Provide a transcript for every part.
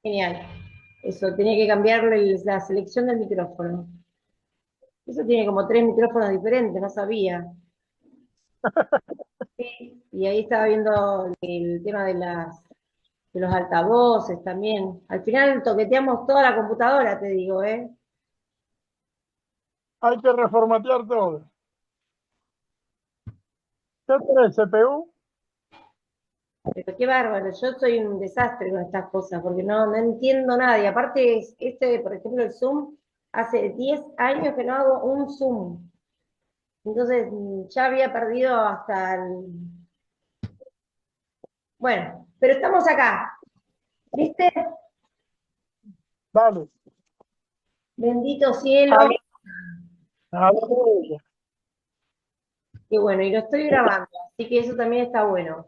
Genial. Eso, tenía que cambiarle la selección del micrófono. Eso tiene como tres micrófonos diferentes, no sabía. Sí, y ahí estaba viendo el tema de los altavoces también. Al final toqueteamos toda la computadora, te digo, ¿eh? Hay que reformatear todo. ¿Qué tenés, CPU? Pero qué bárbaro, yo soy un desastre con estas cosas, porque no entiendo nada. Y aparte, este, por ejemplo, el Zoom, hace 10 años que no hago un Zoom. Entonces, ya había perdido hasta el... Bueno, pero estamos acá, ¿viste? Dale. Bendito cielo. Ale- Aleluya. Y bueno, y lo estoy grabando, así que eso también está bueno.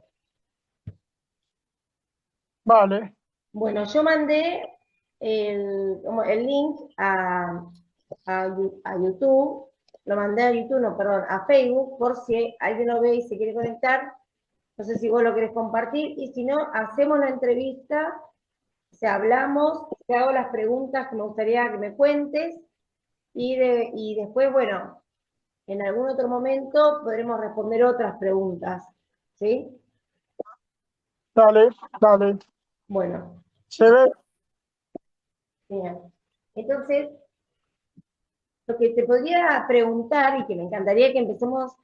Vale. Bueno, yo mandé el link a YouTube, lo mandé a YouTube, no, perdón, a Facebook, por si alguien lo ve y se quiere conectar. No sé si vos lo querés compartir, y si no, hacemos la entrevista, o sea, hablamos, te hago las preguntas que me gustaría que me cuentes, y después, bueno, en algún otro momento podremos responder otras preguntas, ¿sí? Dale, dale. Bueno, Se ve. bien. Entonces, lo que te podría preguntar, y que me encantaría que empecemos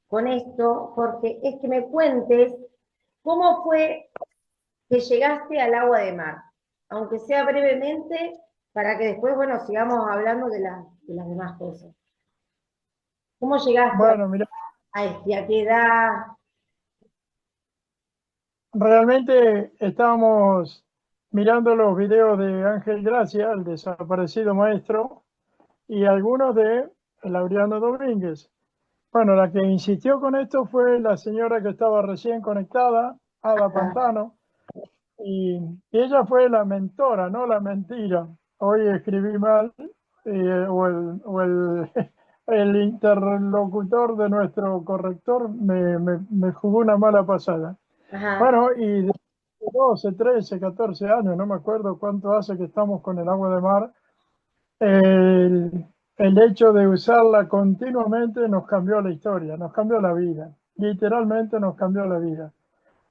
con esto, Jorge, es que me cuentes cómo fue que llegaste al agua de mar, aunque sea brevemente, para que después, bueno, sigamos hablando de las demás cosas. ¿Cómo llegaste Bueno, mira, a qué edad? realmente estábamos mirando los videos de Ángel Gracia, el desaparecido maestro, y algunos de Laureano Domínguez. Bueno, la que insistió con esto fue la señora que estaba recién conectada, Ada Pantano, y ella fue la mentora, no la mentira. Hoy escribí mal, el interlocutor de nuestro corrector me jugó una mala pasada. Ajá, Bueno, y de 12, 13, 14 años, no me acuerdo cuánto hace que estamos con el agua de mar, el hecho de usarla continuamente nos cambió la historia, nos cambió la vida, literalmente nos cambió la vida.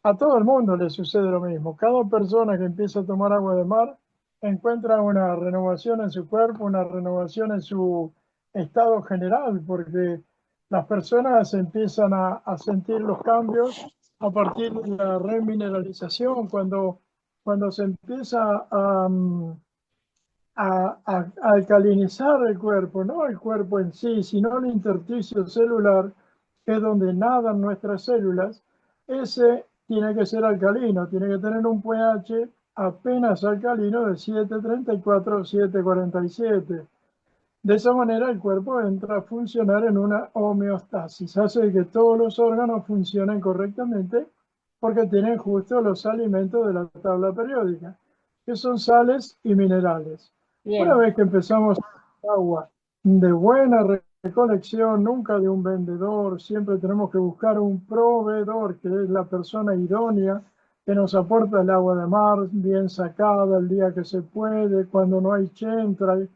A todo el mundo le sucede lo mismo. Cada persona que empieza a tomar agua de mar encuentra una renovación en su cuerpo, una renovación en su estado general, porque las personas empiezan a sentir los cambios a partir de la remineralización, cuando se empieza a alcalinizar el cuerpo, no el cuerpo en sí, sino el intersticio celular, que es donde nadan nuestras células. Ese tiene que ser alcalino, tiene que tener un pH apenas alcalino de 7,34 o 7,47. De esa manera el cuerpo entra a funcionar en una homeostasis, hace que todos los órganos funcionen correctamente porque tienen justo los alimentos de la tabla periódica, que son sales y minerales. Una bien, vez que empezamos agua de buena recolección, nunca de un vendedor, siempre tenemos que buscar un proveedor, que es la persona idónea que nos aporta el agua de mar, bien sacada el día que se puede, cuando no hay chemtrail,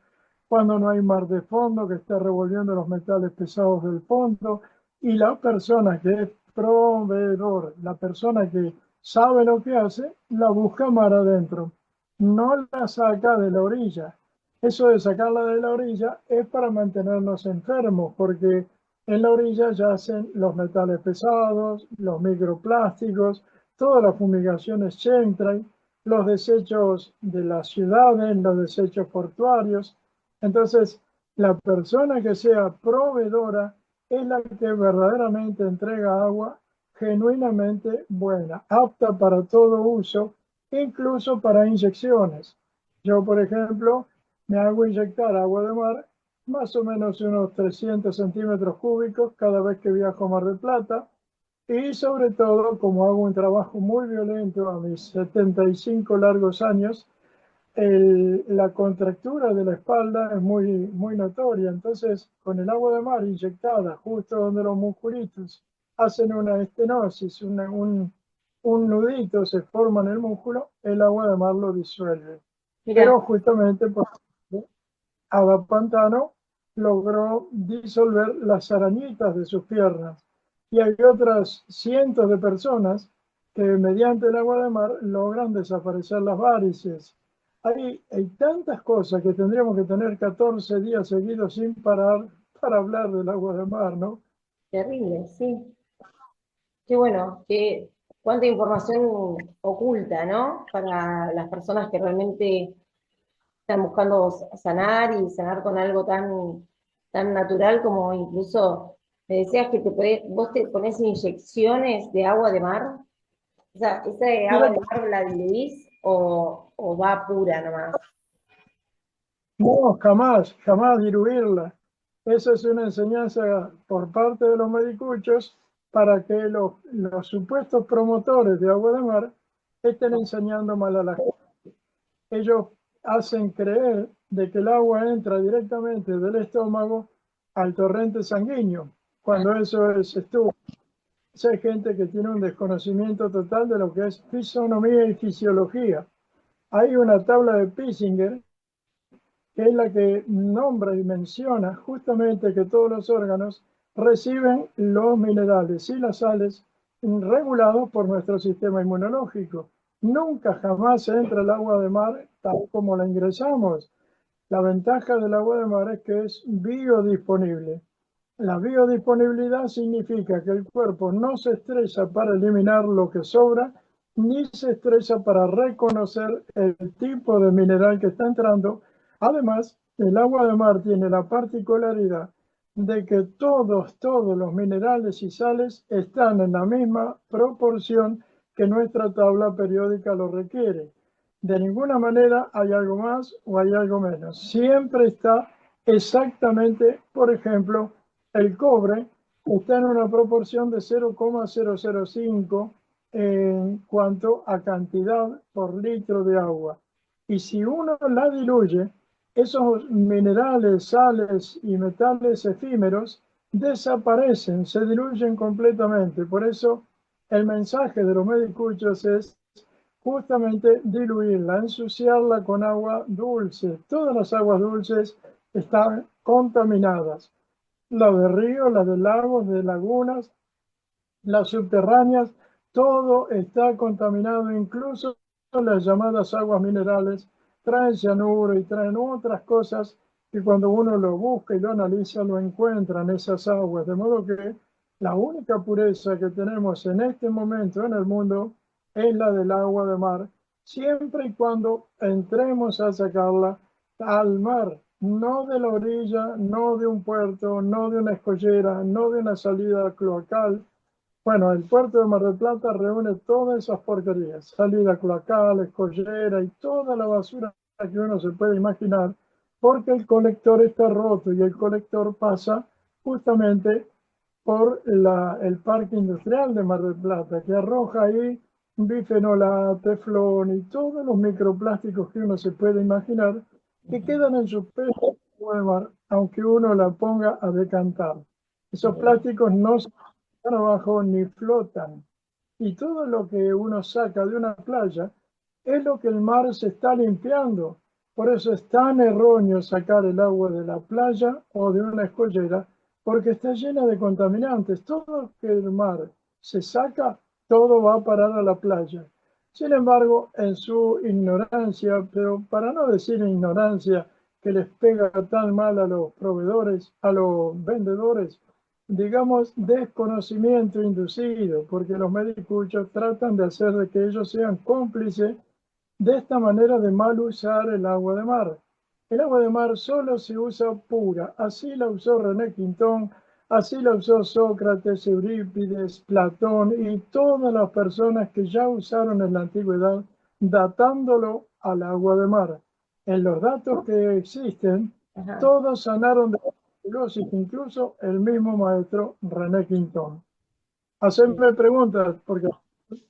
cuando no hay mar de fondo que está revolviendo los metales pesados del fondo, y la persona que es proveedor, la persona que sabe lo que hace, la busca mar adentro, no la saca de la orilla. Eso de sacarla de la orilla es para mantenernos enfermos, porque en la orilla yacen los metales pesados, los microplásticos, todas las fumigaciones chemtrail, los desechos de las ciudades, los desechos portuarios. Entonces, la persona que sea proveedora es la que verdaderamente entrega agua genuinamente buena, apta para todo uso, incluso para inyecciones. Yo, por ejemplo, me hago inyectar agua de mar, más o menos unos 300 centímetros cúbicos cada vez que viajo a Mar del Plata, y sobre todo, como hago un trabajo muy violento a mis 75 largos años, la contractura de la espalda es muy notoria. Entonces, con el agua de mar inyectada justo donde los musculitos hacen una estenosis, un nudito se forma en el músculo, el agua de mar lo disuelve. Mira, pero justamente por Ada Pantano logró disolver las arañitas de sus piernas. Y hay otras cientos de personas que mediante el agua de mar logran desaparecer las varices. Hay tantas cosas que tendríamos que tener 14 días seguidos sin parar para hablar del agua de mar, ¿no? terrible, sí. Qué bueno, cuánta información oculta, ¿no? Para las personas que realmente están buscando sanar y sanar con algo tan natural como incluso me decías que vos te pones inyecciones de agua de mar. O sea, ¿esa de agua Mira, de mar la diluís o va pura nomás? no, jamás, jamás diluirla. Esa es una enseñanza por parte de los medicuchos para que los supuestos promotores de agua de mar estén enseñando mal a la gente. Ellos hacen creer de que el agua entra directamente del estómago al torrente sanguíneo, Ah, cuando eso es estúpido. Hay gente que tiene un desconocimiento total de lo que es fisonomía y fisiología. Hay una tabla de Pissinger que es la que nombra y menciona justamente que todos los órganos reciben los minerales y las sales regulados por nuestro sistema inmunológico. Nunca jamás entra el agua de mar tal como la ingresamos. La ventaja del agua de mar es que es biodisponible. La biodisponibilidad significa que el cuerpo no se estresa para eliminar lo que sobra, ni se estresa para reconocer el tipo de mineral que está entrando. Además, el agua de mar tiene la particularidad de que todos los minerales y sales están en la misma proporción que nuestra tabla periódica lo requiere. De ninguna manera hay algo más o hay algo menos. Siempre está exactamente, por ejemplo, el cobre está en una proporción de 0,005 en cuanto a cantidad por litro de agua. Y si uno la diluye, esos minerales, sales y metales efímeros desaparecen, se diluyen completamente. Por eso el mensaje de los medicuchos es justamente diluirla, ensuciarla con agua dulce. Todas las aguas dulces están contaminadas, las de ríos, las de lagos, de lagunas, las subterráneas, todo está contaminado, incluso las llamadas aguas minerales traen cianuro y traen otras cosas que cuando uno lo busca y lo analiza lo encuentra en esas aguas. De modo que la única pureza que tenemos en este momento en el mundo es la del agua de mar, siempre y cuando entremos a sacarla al mar, no de la orilla, no de un puerto, no de una escollera, no de una salida cloacal. Bueno, el puerto de Mar del Plata reúne todas esas porquerías, salida cloacal, escollera y toda la basura que uno se puede imaginar, porque el colector está roto y el colector pasa justamente por el parque industrial de Mar del Plata, que arroja ahí bifenol teflón y todos los microplásticos que uno se puede imaginar que quedan en su peso de mar, aunque uno la ponga a decantar. Esos plásticos no se van abajo ni flotan. Y todo lo que uno saca de una playa es lo que el mar se está limpiando. Por eso es tan erróneo sacar el agua de la playa o de una escollera, porque está llena de contaminantes. Todo lo que el mar se saca, todo va a parar a la playa. Sin embargo, en su ignorancia, pero para no decir ignorancia que les pega tan mal a los proveedores, a los vendedores, digamos, desconocimiento inducido, porque los medicuchos tratan de hacer de que ellos sean cómplices de esta manera de mal usar el agua de mar. El agua de mar solo se usa pura, así la usó René Quintón, así la usó Sócrates, Eurípides, Platón y todas las personas que ya usaron en la antigüedad, datándolo al agua de mar. En los datos que existen, ajá. todos sanaron de tuberculosis, incluso el mismo maestro René Quintón. Hacerme preguntas porque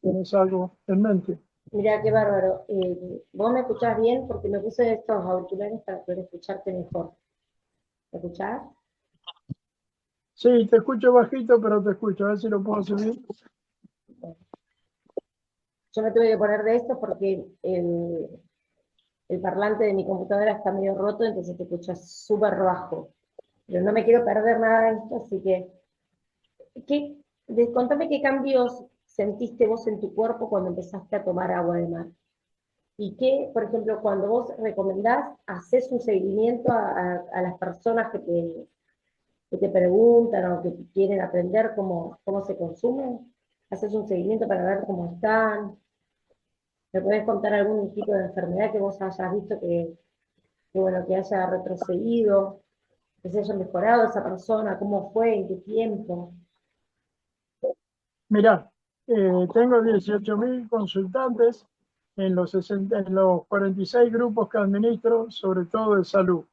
tienes algo en mente. Mira, qué bárbaro. ¿Vos me escuchás bien? Porque me puse estos auriculares para poder escucharte mejor. ¿Me escuchás? Sí, te escucho bajito, pero te escucho. A ver si lo puedo subir. Yo me tuve que poner de estos porque el parlante de mi computadora está medio roto, entonces te escucho súper bajo. Pero no me quiero perder nada de esto, así que, contame qué cambios sentiste vos en tu cuerpo cuando empezaste a tomar agua de mar. Y que, por ejemplo, cuando vos recomendás, haces un seguimiento a las personas que te preguntan o que quieren aprender cómo se consume, haces un seguimiento para ver cómo están. ¿Me podés contar algún tipo de enfermedad que vos hayas visto bueno, que haya retrocedido, que se haya mejorado esa persona, cómo fue, en qué tiempo? Mirá, tengo 18.000 consultantes en los 46 grupos que administro, sobre todo de salud.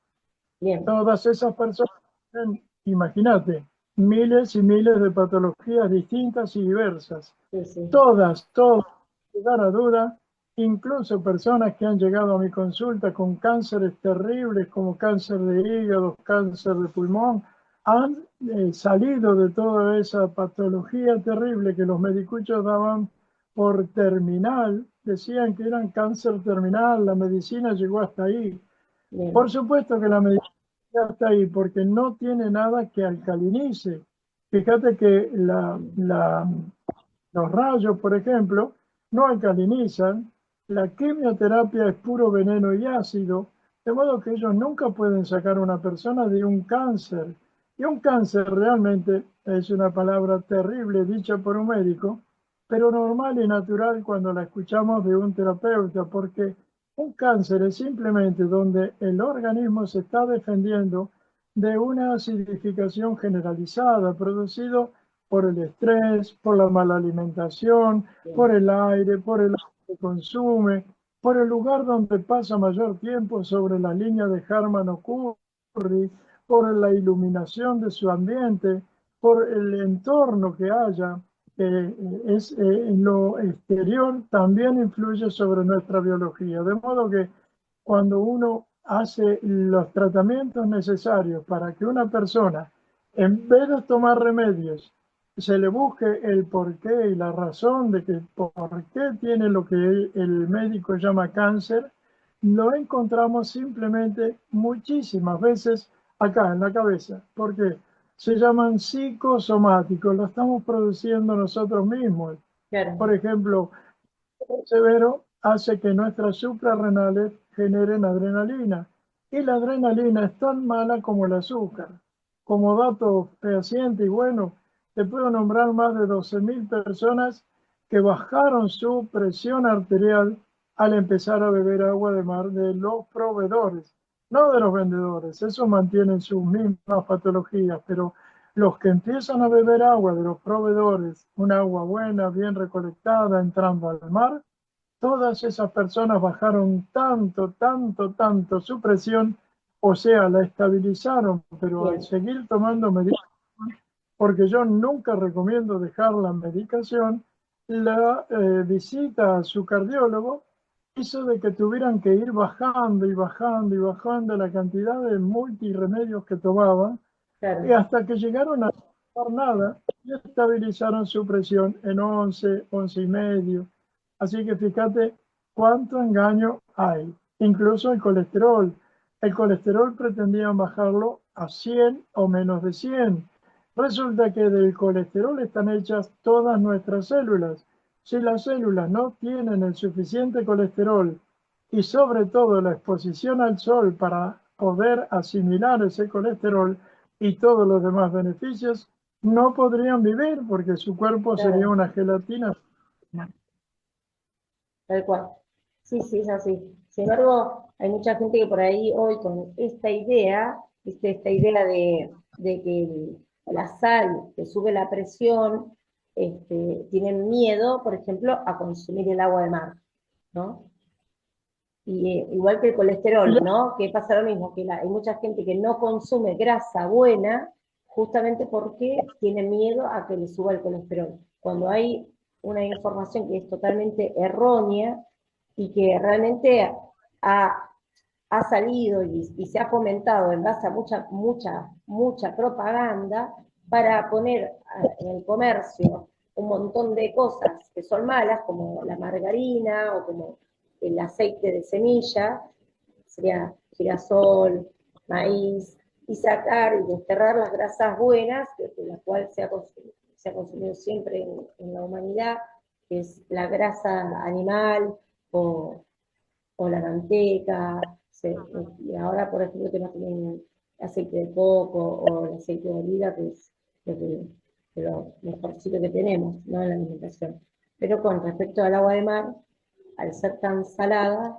Bien, Todas esas personas tienen, imagínate, miles y miles de patologías distintas y diversas. sí, sí, Todas, sin dar a duda, incluso personas que han llegado a mi consulta con cánceres terribles como cáncer de hígado, cáncer de pulmón, han salido de toda esa patología terrible que los medicuchos daban por terminal, decían que eran cáncer terminal, la medicina llegó hasta ahí. Por bien, supuesto que la medicina está ahí porque no tiene nada que alcalinice. Fíjate que los rayos, por ejemplo, no alcalinizan. La quimioterapia es puro veneno y ácido, de modo que ellos nunca pueden sacar a una persona de un cáncer. Y un cáncer realmente es una palabra terrible dicha por un médico, pero normal y natural cuando la escuchamos de un terapeuta, porque un cáncer es simplemente donde el organismo se está defendiendo de una acidificación generalizada, producido por el estrés, por la mala alimentación, por bien, el aire, por el agua que consume, por el lugar donde pasa mayor tiempo sobre la línea de Harman-Curry, por la iluminación de su ambiente, por el entorno que haya. Lo exterior también influye sobre nuestra biología, de modo que cuando uno hace los tratamientos necesarios para que una persona, en vez de tomar remedios, se le busque el porqué y la razón de que por qué tiene lo que el médico llama cáncer, lo encontramos simplemente muchísimas veces acá en la cabeza. ¿Por qué? Se llaman psicosomáticos, lo estamos produciendo nosotros mismos. claro, Por ejemplo, severo hace que nuestras suprarrenales generen adrenalina. Y la adrenalina es tan mala como el azúcar. Como dato fehaciente y bueno, te puedo nombrar más de 12.000 personas que bajaron su presión arterial al empezar a beber agua de mar de los proveedores, no de los vendedores. Eso mantienen sus mismas patologías, pero los que empiezan a beber agua de los proveedores, un agua buena, bien recolectada, entrando al mar, todas esas personas bajaron tanto, tanto, tanto su presión, o sea, la estabilizaron, pero al bien, seguir tomando medicación, porque yo nunca recomiendo dejar la medicación, la visita a su cardiólogo hizo de que tuvieran que ir bajando y bajando y bajando la cantidad de multiremedios que tomaban, y claro, hasta que llegaron a no tomar nada y estabilizaron su presión en 11, 11 y medio. Así que fíjate cuánto engaño hay. Incluso el colesterol. El colesterol pretendían bajarlo a 100 o menos de 100. Resulta que del colesterol están hechas todas nuestras células. Si las células no tienen el suficiente colesterol y sobre todo la exposición al sol para poder asimilar ese colesterol y todos los demás beneficios, no podrían vivir porque su cuerpo sería claro, una gelatina. tal cual. Sí, sí, es así. Sin embargo, hay mucha gente que por ahí hoy con esta idea, ¿viste? Esta idea de que la sal te sube la presión, tienen miedo, por ejemplo, a consumir el agua de mar, ¿no? Y igual que el colesterol, ¿no? Que pasa lo mismo, que hay mucha gente que no consume grasa buena justamente porque tiene miedo a que le suba el colesterol. Cuando hay una información que es totalmente errónea y que realmente ha, ha salido y se ha fomentado en base a mucha propaganda para poner en el comercio un montón de cosas que son malas, como la margarina o como el aceite de semilla, sería girasol, maíz, y sacar y desterrar las grasas buenas, de las cuales se ha consumido siempre en la humanidad, que es la grasa animal o, o la manteca, y ahora por ejemplo tenemos también aceite de coco o el aceite de oliva, que es lo, lo mejorcito que tenemos, ¿no?, en la alimentación. Pero con respecto al agua de mar, al ser tan salada,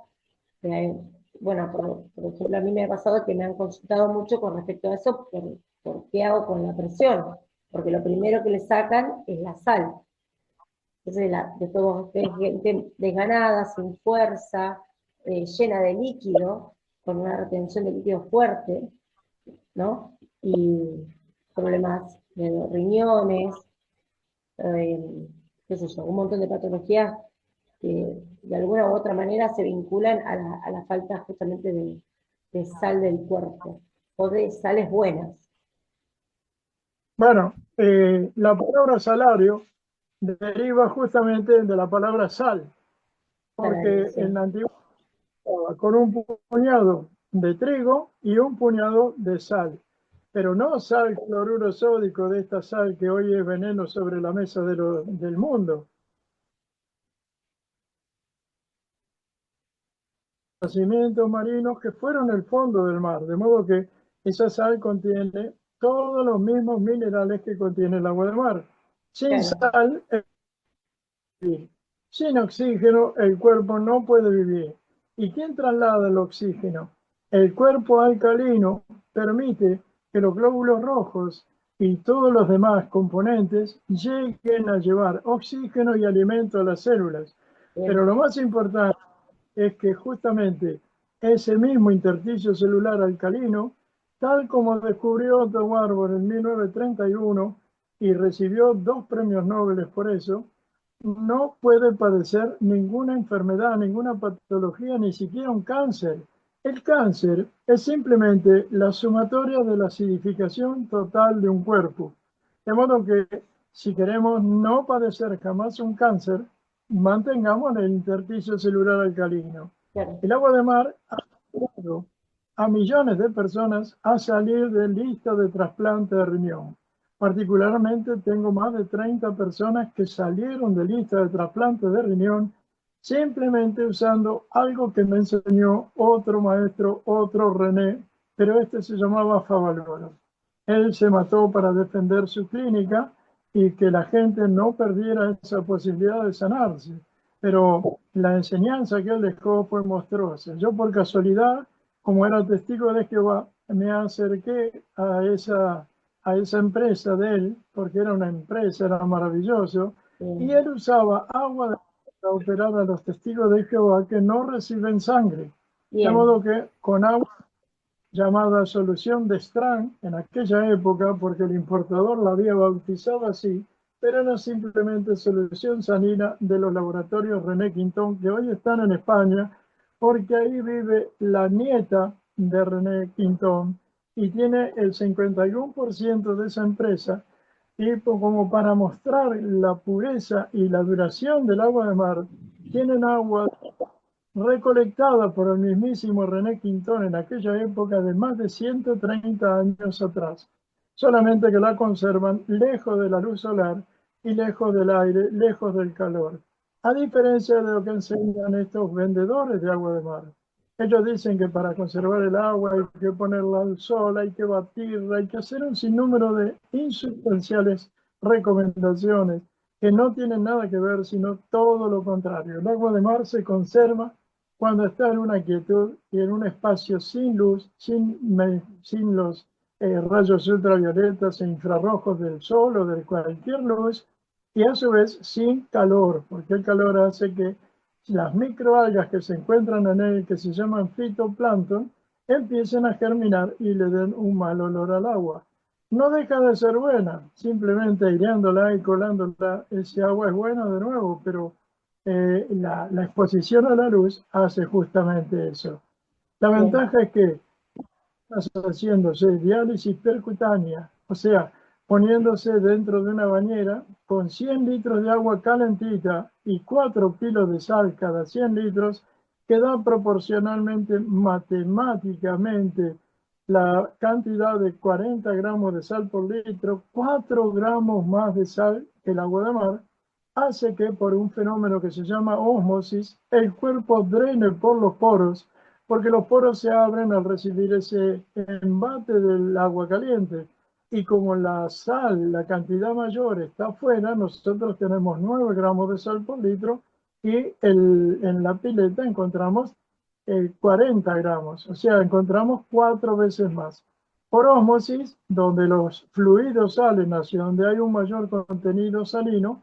bueno, por ejemplo, a mí me ha pasado que me han consultado mucho con respecto a eso, por qué hago con la presión, porque lo primero que le sacan es la sal. Entonces, después vos ves gente desganada, sin fuerza, llena de líquido, con una retención de líquido fuerte, ¿no? Y problemas de riñones, qué sé yo, un montón de patologías que de alguna u otra manera se vinculan a la falta justamente de sal del cuerpo, o de sales buenas. Bueno, la palabra salario deriva justamente de la palabra sal, Salario, porque sí. en la antigüedad con un puñado de trigo y un puñado de sal, pero no sal cloruro sódico, de esta sal que hoy es veneno sobre la mesa del mundo. Yacimientos marinos que fueron el fondo del mar, de modo que esa sal contiene todos los mismos minerales que contiene el agua de mar. Sin Claro, sal, sin oxígeno, el cuerpo no puede vivir. ¿Y quién traslada el oxígeno? El cuerpo alcalino permite que los glóbulos rojos y todos los demás componentes lleguen a llevar oxígeno y alimento a las células. Pero bien, lo más importante es que justamente ese mismo intersticio celular alcalino, tal como descubrió Otto Warburg en 1931 y recibió 2 premios Nobel por eso, no puede padecer ninguna enfermedad, ninguna patología, ni siquiera un cáncer. El cáncer es simplemente la sumatoria de la acidificación total de un cuerpo. De modo que si queremos no padecer jamás un cáncer, mantengamos el intersticio celular alcalino. claro, El agua de mar ha ayudado a millones de personas a salir de lista de trasplante de riñón. Particularmente tengo más de 30 personas que salieron de lista de trasplante de riñón simplemente usando algo que me enseñó otro maestro, otro René, pero este se llamaba Favaloro. Él se mató para defender su clínica y que la gente no perdiera esa posibilidad de sanarse. Pero la enseñanza que él dejó fue monstruosa. Yo por casualidad, como era testigo de Jehová, me acerqué a esa empresa de él, porque era una empresa, era maravilloso, y bien, él usaba agua para operar a los testigos de Jehová que no reciben sangre. De bien, modo que con agua llamada solución de Strang en aquella época, porque el importador la había bautizado así, pero era simplemente solución salina de los laboratorios René Quintón, que hoy están en España, porque ahí vive la nieta de René Quintón y tiene el 51% de esa empresa. Y como para mostrar la pureza y la duración del agua de mar, tienen agua recolectada por el mismísimo René Quintón en aquella época de más de 130 años atrás, solamente que la conservan lejos de la luz solar y lejos del aire, lejos del calor, a diferencia de lo que enseñan estos vendedores de agua de mar. Ellos dicen que para conservar el agua hay que ponerla al sol, hay que batirla, hay que hacer un sinnúmero de insustanciales recomendaciones que no tienen nada que ver, sino todo lo contrario. El agua de mar se conserva cuando está en una quietud y en un espacio sin luz, sin los rayos ultravioletas e infrarrojos del sol o de cualquier luz, y a su vez sin calor, porque el calor hace que las microalgas que se encuentran en él, que se llaman fitoplancton, empiecen a germinar y le den un mal olor al agua. No deja de ser buena, simplemente aireándola y colándola, ese agua es buena de nuevo, pero la exposición a la luz hace justamente eso. La bien, ventaja es que estás haciéndose diálisis percutánea, o sea, poniéndose dentro de una bañera con 100 litros de agua calentita y 4 kilos de sal cada 100 litros, que da proporcionalmente matemáticamente la cantidad de 40 gramos de sal por litro, 4 gramos más de sal que el agua de mar, hace que por un fenómeno que se llama ósmosis, el cuerpo drene por los poros, porque los poros se abren al recibir ese embate del agua caliente. Y como la sal, la cantidad mayor está afuera, nosotros tenemos 9 gramos de sal por litro y en la pileta encontramos 40 gramos, o sea, encontramos 4 veces más. Por ósmosis, donde los fluidos salen hacia donde hay un mayor contenido salino,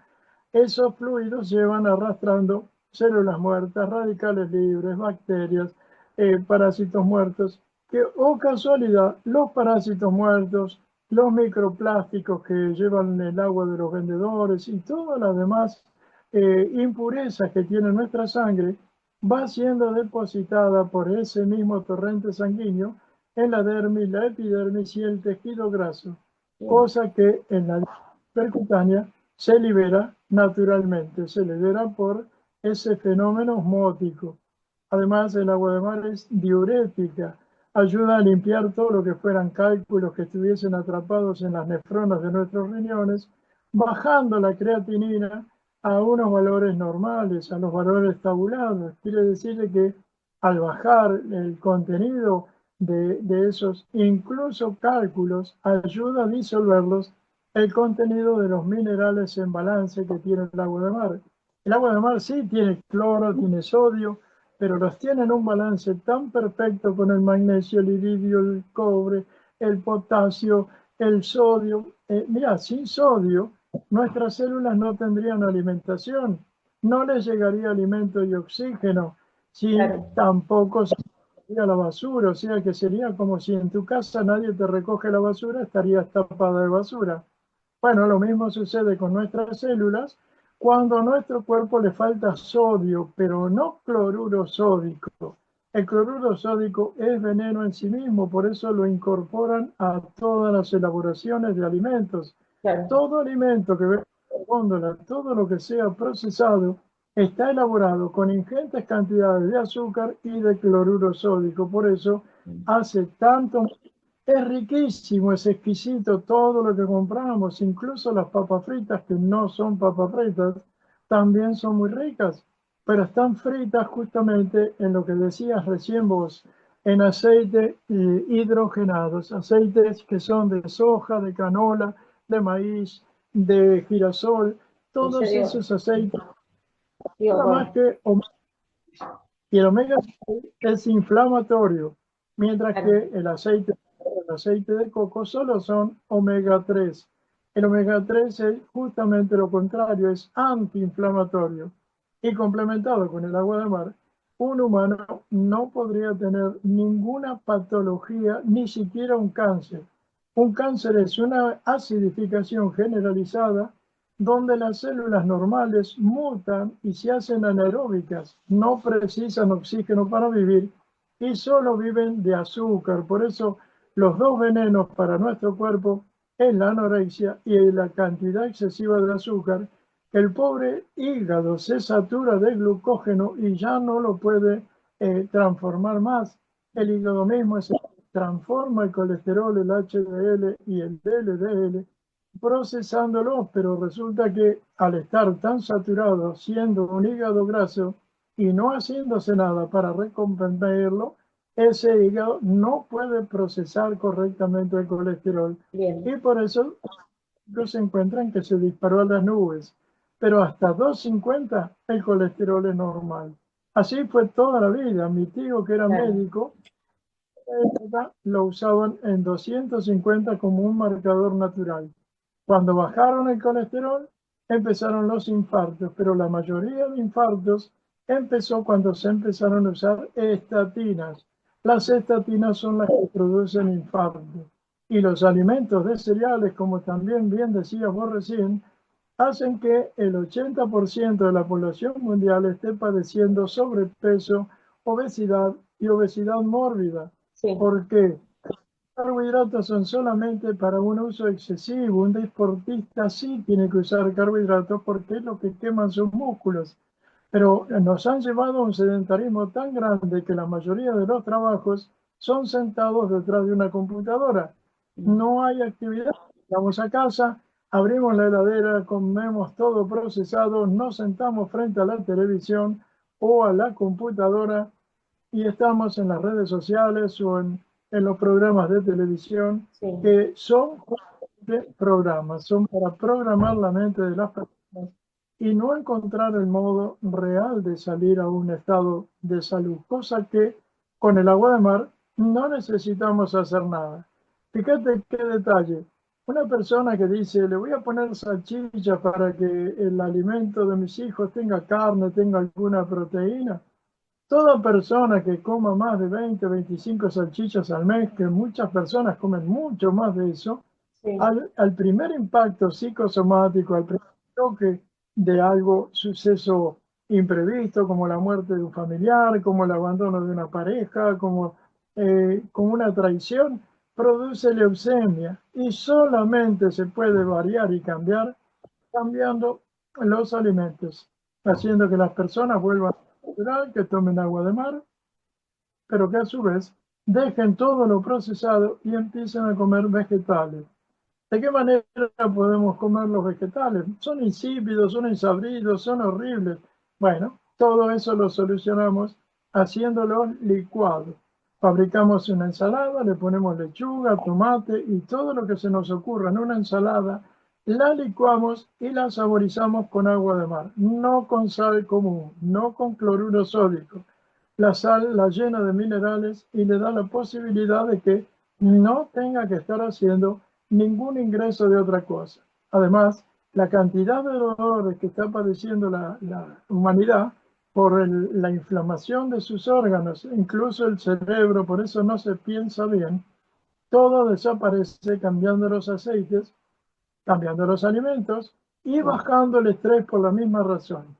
esos fluidos llevan arrastrando células muertas, radicales libres, bacterias, parásitos muertos, que, oh casualidad, los parásitos muertos, los microplásticos que llevan el agua de los vendedores y todas las demás impurezas que tiene nuestra sangre, va siendo depositada por ese mismo torrente sanguíneo en la dermis, la epidermis y el tejido graso, cosa que en la percutánea se libera naturalmente, se libera por ese fenómeno osmótico. Además, el agua de mar es diurética, ayuda a limpiar todo lo que fueran cálculos que estuviesen atrapados en las nefronas de nuestros riñones, bajando la creatinina a unos valores normales, a los valores tabulados. Quiere decir que al bajar el contenido de esos incluso cálculos, ayuda a disolverlos el contenido de los minerales en balance que tiene el agua de mar. El agua de mar sí tiene cloro, tiene sodio, pero los tiene en un balance tan perfecto con el magnesio, el iridio, el cobre, el potasio, el sodio. Mira, sin sodio, nuestras células no tendrían alimentación, no les llegaría alimento y oxígeno, si tampoco se a la basura, o sea que sería como si en tu casa nadie te recoge la basura, estarías tapada de basura. Bueno, lo mismo sucede con nuestras células cuando a nuestro cuerpo le falta sodio, pero no cloruro sódico. El cloruro sódico es veneno en sí mismo, por eso lo incorporan a todas las elaboraciones de alimentos. Todo alimento que venga de góndola, todo lo que sea procesado, está elaborado con ingentes cantidades de azúcar y de cloruro sódico. Por eso hace tanto. Es riquísimo, es exquisito todo lo que compramos, incluso las papas fritas que no son papas fritas, también son muy ricas, pero están fritas justamente en lo que decías recién vos, en aceite hidrogenados, aceites que son de soja, de canola, de maíz, de girasol, todos esos aceites, nada más que y el omega 6 es inflamatorio, mientras que el aceite de coco solo son omega 3. El omega 3 es justamente lo contrario, es antiinflamatorio. Y complementado con el agua de mar, un humano no podría tener ninguna patología, ni siquiera un cáncer. Un cáncer es una acidificación generalizada donde las células normales mutan y se hacen anaeróbicas, no precisan oxígeno para vivir y solo viven de azúcar. Por eso los dos venenos para nuestro cuerpo es la anorexia y la cantidad excesiva de azúcar. El pobre hígado se satura de glucógeno y ya no lo puede transformar más. El hígado mismo se transforma el colesterol, el HDL y el LDL procesándolo, pero resulta que al estar tan saturado, siendo un hígado graso y no haciéndose nada para recomponerlo, ese hígado no puede procesar correctamente el colesterol. Y por eso se encuentran que se disparó a las nubes. Pero hasta 250 el colesterol es normal. Así fue toda la vida. Mi tío, que era médico, lo usaban en 250 como un marcador natural. Cuando bajaron el colesterol, empezaron los infartos, pero la mayoría de infartos empezó cuando se empezaron a usar estatinas. Las estatinas son las que producen infartos. Y los alimentos de cereales, como también bien decías vos recién, hacen que el 80% de la población mundial esté padeciendo sobrepeso, obesidad y obesidad mórbida. ¿Por qué? Carbohidratos son solamente para un uso excesivo. Un deportista sí tiene que usar carbohidratos porque es lo que queman sus músculos. Pero nos han llevado a un sedentarismo tan grande que la mayoría de los trabajos son sentados detrás de una computadora. No hay actividad. Vamos a casa, abrimos la heladera, comemos todo procesado, nos sentamos frente a la televisión o a la computadora y estamos en las redes sociales o en los programas de televisión Sí. que son programas, son para programar la mente de las personas y no encontrar el modo real de salir a un estado de salud, cosa que con el agua de mar no necesitamos hacer nada. Fíjate qué detalle. Una persona que dice, le voy a poner salchicha para que el alimento de mis hijos tenga carne, tenga alguna proteína. Toda persona que coma más de 20, 25 salchichas al mes, que muchas personas comen mucho más de eso, Sí. al primer impacto psicosomático, al primer toque de algo, suceso imprevisto, como la muerte de un familiar, como el abandono de una pareja, como una traición, produce leucemia y solamente se puede variar y cambiar cambiando los alimentos, haciendo que las personas vuelvan a natural, que tomen agua de mar, pero que a su vez dejen todo lo procesado y empiecen a comer vegetales. ¿De qué manera podemos comer los vegetales? Son insípidos, son insabridos, son horribles. Bueno, todo eso lo solucionamos haciéndolos licuados. Fabricamos una ensalada, le ponemos lechuga, tomate y todo lo que se nos ocurra en una ensalada, la licuamos y la saborizamos con agua de mar, no con sal común, no con cloruro sódico. La sal la llena de minerales y le da la posibilidad de que no tenga que estar haciendo ningún ingreso de otra cosa. Además, la cantidad de dolores que está padeciendo la humanidad por la inflamación de sus órganos, incluso el cerebro, por eso no se piensa bien, todo desaparece cambiando los aceites, cambiando los alimentos y bajando el estrés por la misma razón.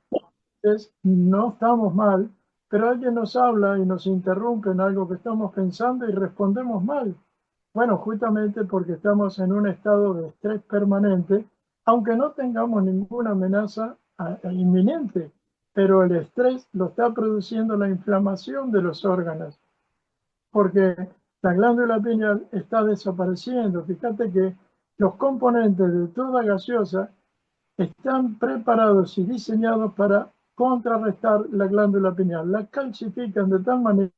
Entonces, no estamos mal, pero alguien nos habla y nos interrumpe en algo que estamos pensando y respondemos mal. Bueno, justamente porque estamos en un estado de estrés permanente, aunque no tengamos ninguna amenaza inminente, pero el estrés lo está produciendo la inflamación de los órganos, porque la glándula pineal está desapareciendo. Fíjate que los componentes de toda gaseosa están preparados y diseñados para contrarrestar la glándula pineal. La calcifican de tal manera